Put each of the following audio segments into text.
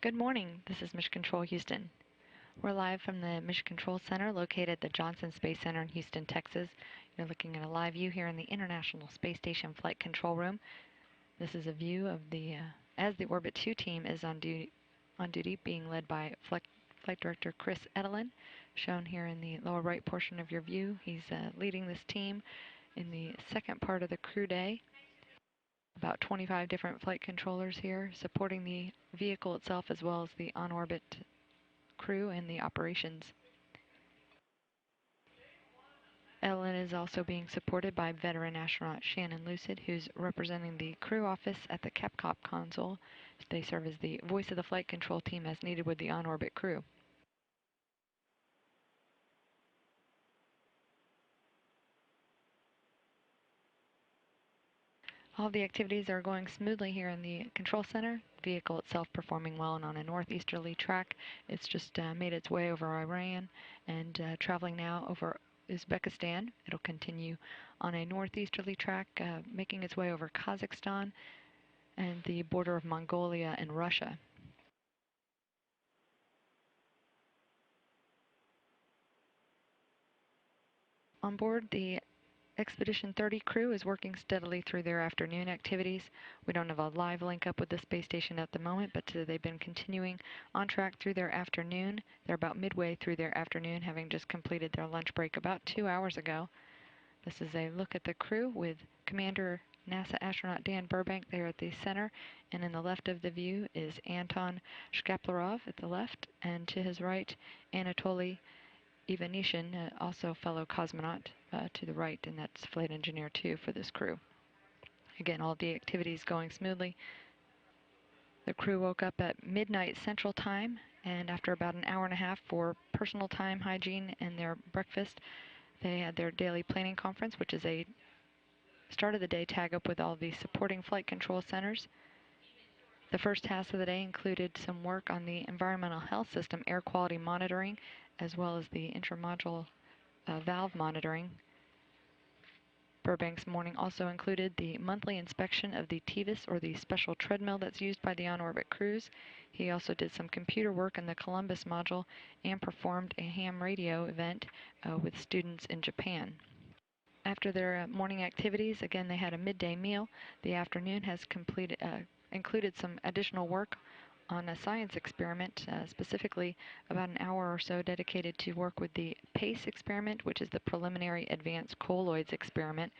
Good morning, this is Mission Control Houston. We're live from the Mission Control Center located at the Johnson Space Center in Houston, Texas. You're looking at a live view here in the International Space Station Flight Control Room. This is a view of as the Orbit 2 team is on duty being led by Flight Director Chris Edelin, shown here in the lower right portion of your view. He's leading this team in the second part of the crew day. About 25 different flight controllers here supporting the vehicle itself as well as the on-orbit crew and the operations. Ellen is also being supported by veteran astronaut Shannon Lucid, who's representing the crew office at the Capcom console. They serve as the voice of the flight control team as needed with the on-orbit crew. All the activities are going smoothly here in the control center. The vehicle itself performing well and on a northeasterly track. It's just made its way over Iran and traveling now over Uzbekistan. It'll continue on a northeasterly track, making its way over Kazakhstan and the border of Mongolia and Russia. On board, the Expedition 30 crew is working steadily through their afternoon activities. We don't have a live link up with the space station at the moment, but they've been continuing on track through their afternoon. They're about midway through their afternoon, having just completed their lunch break about 2 hours ago. This is a look at the crew with Commander NASA astronaut Dan Burbank there at the center, and in the left of the view is Anton Shkaplerov at the left, and to his right, Anatoly Ivanishin, also fellow cosmonaut, to the right, and that's Flight Engineer 2 for this crew. Again, all the activities going smoothly. The crew woke up at midnight Central Time, and after about an hour and a half for personal time, hygiene, and their breakfast, they had their daily planning conference, which is a start of the day tag up with all the supporting flight control centers. The first task of the day included some work on the environmental health system air quality monitoring, as well as the intramodule valve monitoring. Burbank's morning also included the monthly inspection of the TVIS, or the special treadmill that's used by the on-orbit crews. He also did some computer work in the Columbus module and performed a ham radio event with students in Japan. After their morning activities, again, they had a midday meal. The afternoon has included some additional work on a science experiment, specifically about an hour or so dedicated to work with the PACE experiment, which is the Preliminary Advanced Colloids experiment.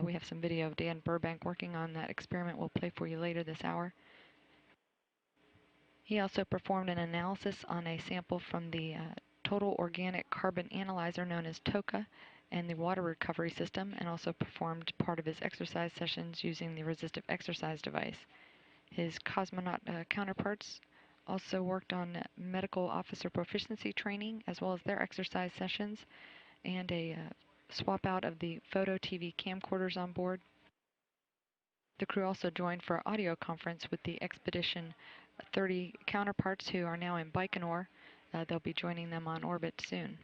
We have some video of Dan Burbank working on that experiment we'll play for you later this hour. He also performed an analysis on a sample from the Total Organic Carbon Analyzer known as TOCA and the water recovery system, and also performed part of his exercise sessions using the resistive exercise device. His cosmonaut counterparts also worked on medical officer proficiency training, as well as their exercise sessions, and a swap out of the photo TV camcorders on board. The crew also joined for audio conference with the Expedition 30 counterparts who are now in Baikonur. They'll be joining them on orbit soon.